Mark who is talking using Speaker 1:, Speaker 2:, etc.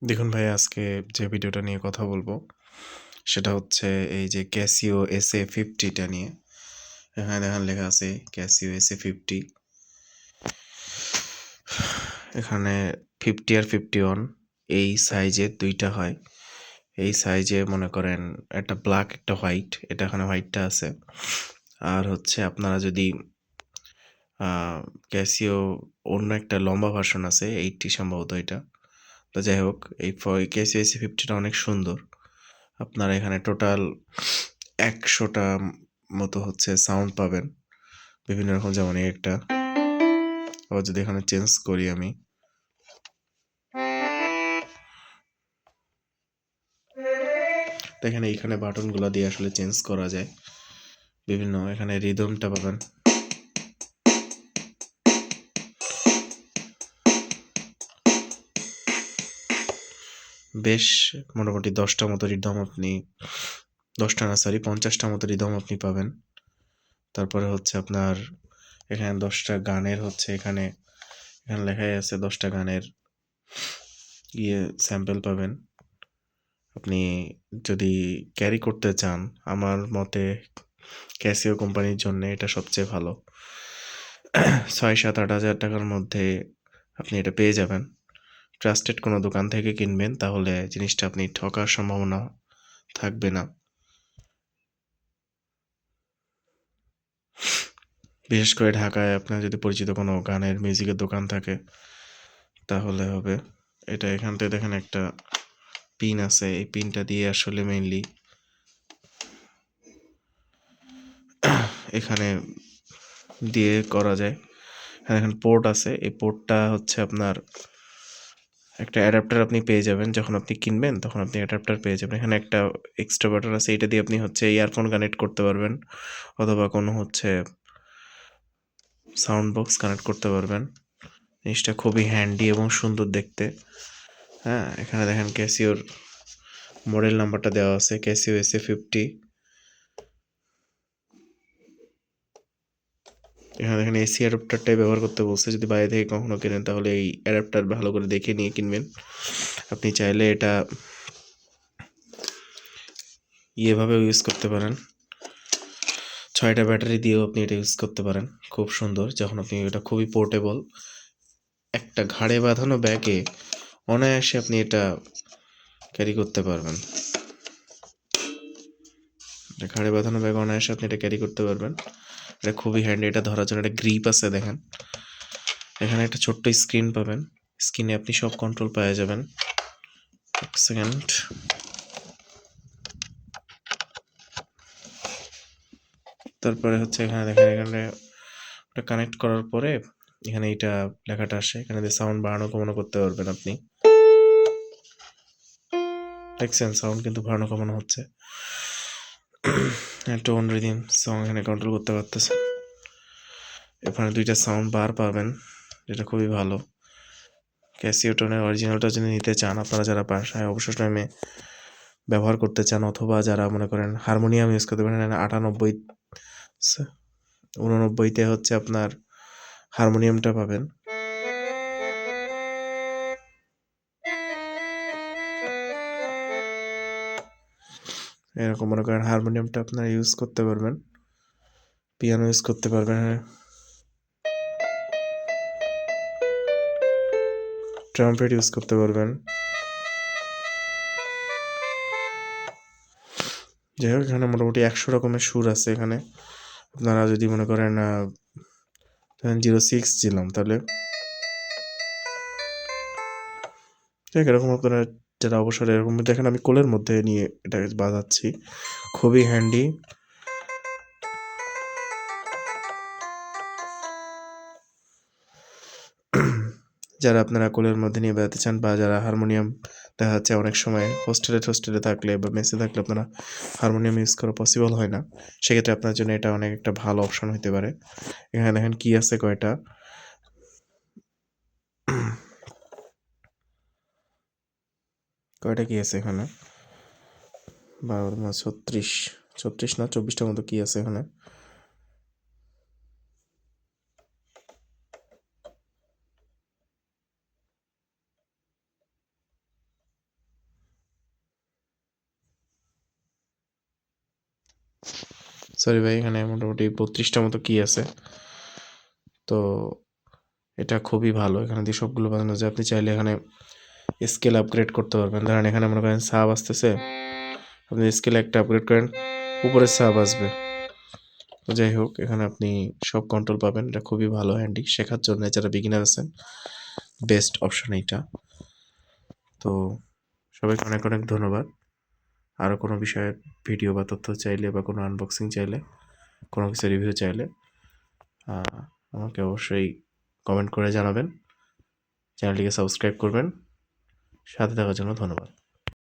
Speaker 1: দেখুন ভাই, আজকে যে ভিডিওটা নিয়ে কথা বলবো সেটা হচ্ছে এই যে ক্যাসিও SA50টা নিয়ে। এখানে দেখেন লেখা আছে ক্যাসিও SA50। এখানে 50 আর 51 এই সাইজের দুইটা হয়। এই সাইজে মনে করেন একটা ব্ল্যাক একটা হোয়াইট, এটা এখানে হোয়াইটটা আছে। আর হচ্ছে আপনারা যদি ক্যাসিও অন্য একটা লম্বা ভার্সন আছে 80 সম্ভবত এটা। তো যাই হোক, এই ক্যাসিও AC50টা অনেক সুন্দর। আপনারা এখানে টোটাল 100টা মতো হচ্ছে সাউন্ড পাবেন বিভিন্ন রকম, যেমন এই একটা। আবার যদি এখানে চেঞ্জ করি আমি, তো এখানে বাটনগুলো দিয়ে আসলে চেঞ্জ করা যায় বিভিন্ন। এখানে রিদমটা পাবেন, বেশ মোটামুটি 10টা মতো রিদম আপনি, 10টা না সরি 50টা মতো রিদম আপনি পাবেন। তারপরে হচ্ছে আপনার এখানে 10টা গানের হচ্ছে এখানে লেখাই আছে 10টা গানের স্যাম্পল পাবেন। আপনি যদি ক্যারি করতে চান, আমার মতে ক্যাসিও কোম্পানির জন্য এটা সবচেয়ে ভালো। 6-7-8 হাজার টাকার মধ্যে আপনি এটা পেয়ে যাবেন। ট্রাস্টেড কোনো দোকান থেকে কিনবেন, তাহলে জিনিসটা আপনি ঠকার সম্ভাবনা থাকবে না। বিশেষ করে ঢাকায় আপনার যদি পরিচিত কোনো গানের মিউজিকের দোকান থাকে তাহলে হবে। এটা এখান থেকে দেখেন একটা পিন আছে, এই পিনটা দিয়ে আসলে মেইনলি এখানে দিয়ে করা যায়। এখানে পোর্ট আছে, এই পোর্টটা হচ্ছে আপনার একটা অ্যাডাপ্টার আপনি পেয়ে যাবেন যখন আপনি কিনবেন, তখন আপনি অ্যাডাপ্টার পেয়ে যাবেন। এখানে একটা এক্সট্রা বাটন আছে, এটা দিয়ে আপনি হচ্ছে ইয়ারফোন কানেক্ট করতে পারবেন অথবা কোনো হচ্ছে সাউন্ড বক্স কানেক্ট করতে পারবেন। জিনিসটা খুবই হ্যান্ডি এবং সুন্দর দেখতে। হ্যাঁ, এখানে দেখেন ক্যাসিওর মডেল নাম্বারটা দেওয়া আছে, ক্যাসিও SA50। এখানে দেখেন এসি অ্যাডাপ্টারটাই ব্যবহার করতে বলছে। যদি বাইরে থেকে কখনো কেনেন তাহলে এই অ্যাডাপ্টার ভালো করে দেখে নিয়ে কিনবেন। আপনি চাইলে এটা এভাবেও ইউজ করতে পারেন, 6টা ব্যাটারি দিয়েও আপনি এটা ইউজ করতে পারেন। খুব সুন্দর, যখন আপনি এটা খুবই পোর্টেবল। একটা ঘাড়ে বাঁধানো ব্যাগে অনায়াসে আপনি এটা ক্যারি করতে পারবেন। ঘাড়ে বাঁধানো ব্যাগ অনায়াসে আপনি এটা ক্যারি করতে পারবেন। এটা খুবই হ্যান্ডি। এটা ধরার জন্য একটা গ্রিপ আছে দেখেন। এখানে একটা ছোট্ট স্ক্রিন পাবেন, স্ক্রিনে আপনি সব কন্ট্রোল পেয়ে যাবেন। এক সেকেন্ড। তারপরে হচ্ছে এখানে দেখেন, এখানে ওটা কানেক্ট করার পরে এখানে এটা লেখাটা আসে, এখানে দিয়ে সাউন্ড বাড়ানো কমানো করতে পারবেন আপনি। দেখছেন সাউন্ড কিন্তু বাড়ানো কমানো হচ্ছে। টোন রিদিম সং এখানে কন্ট্রোল করতে পারতেছেন। এখানে 2টা সাউন্ড বার পাবেন, যেটা খুবই ভালো। ক্যাসিও টোনের অরিজিনালটা যদি নিতে চান, আপনারা যারা বাসায় অবসর টাইমে ব্যবহার করতে চান অথবা যারা মনে করেন হারমোনিয়াম ইউজ করতে পারেন, 89তে হচ্ছে আপনার হারমোনিয়ামটা পাবেন। এরকম মনে করেন হারমোনিয়ামটা আপনারা ইউজ করতে পারবেন, পিয়ানো ইউজ করতে পারবেন, ট্রাম্পেট ইউজ করতে পারবেন। যাই হোক, এখানে মোটামুটি 100 রকমের সুর আছে এখানে। আপনারা যদি মনে করেন 06 দিলাম, তাহলে এরকম আপনারা যারা অবসরে এরকম দেখেন, আমি কোলের মধ্যে নিয়ে এটা বাজাচ্ছি, খুবই হ্যান্ডি। যারা আপনারা কোলের মধ্যে নিয়ে বেড়াতে চান বা যারা হারমোনিয়াম, দেখা যাচ্ছে অনেক সময় হোস্টেলে থাকলে বা মেসে থাকলে আপনারা হারমোনিয়াম ইউজ করা পসিবল হয় না, সেক্ষেত্রে আপনার জন্য এটা অনেক একটা ভালো অপশন হতে পারে। এখানে দেখেন কি আছে কয়টা, কি আছে এখানে, 12 36, 36 না 24টার মতো কি আছে এখানে। সরি ভাই, এখানে মোটামুটি 32টা মতো কি আছে। তো এটা খুবই ভালো, এখানে দিয়ে সবগুলো বাজানো যায়। আপনি চাইলে এখানে স্কেল আপগ্রেড করতে পারবেন। ধরেন এখানে মনে করেন সাব আসতেছে, আপনি স্কেল একটা আপগ্রেড করেন, উপরে সাব আসবে। তো যাই হোক, এখানে আপনি সব কন্ট্রোল পাবেন। এটা খুবই ভালো, হ্যান্ডি, শেখার জন্য যারা বিগিনার আছেন বেস্ট অপশন এইটা। তো সবাইকে অনেক অনেক ধন্যবাদ। আরও কোনো বিষয়ে ভিডিও বা তথ্য চাইলে বা কোনো আনবক্সিং চাইলে, কোনো কিছু রিভিউ চাইলে আমাকে অবশ্যই কমেন্ট করে জানাবেন। চ্যানেলটিকে সাবস্ক্রাইব করবেন। সাথে থাকার জন্য ধন্যবাদ।